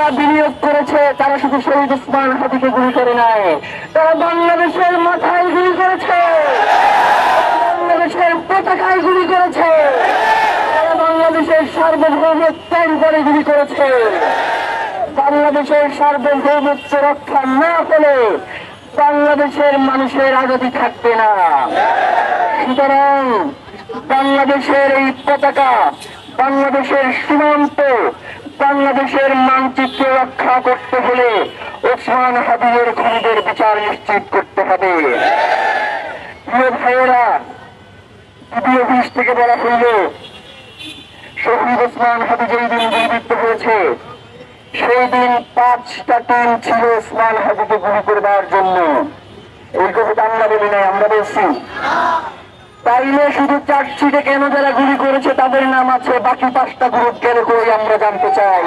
যারা বিনিয়োগ করেছে তারা শুধু শহীদ ওসমান হাদিকে গুলি করে নাই, তারা বাংলাদেশের মাথায় গুলি করেছে, বাংলাদেশের পতাকায় গুলি করেছে, তারা বাংলাদেশের সার্বভৌমত্বের উপরে গুলি করেছে। বাংলাদেশের সার্বভৌমত্ব রক্ষা না হলে বাংলাদেশের মানুষের আজাদী থাকবে না। সুতরাং বাংলাদেশের এই পতাকা, বাংলাদেশের সীমান্ত, বাংলাদেশের মানচিত্র রক্ষা করতে হলে ওসমান হাদির খুনিদের বিচার নিশ্চিত করতে হবে। প্রিয় ভাইয়েরা, দ্বিতীয় অফিস থেকে বলা হইল শহীদ ওসমান হাদি যেই দিন গুলিবিদ্ধ হয়েছে সেই দিন 5টা টিম ছিল ওসমান হাদিকে গুলি করবার জন্য। এই কথা আমরা বলি নাই, আমরা বলছি। তাইলে শুধু চার্জশিটে কেন যারা গুলি করেছে তাদের নাম আছে, বাকি 5টা গ্রুপ কেন কই আমরা জানতে চাই।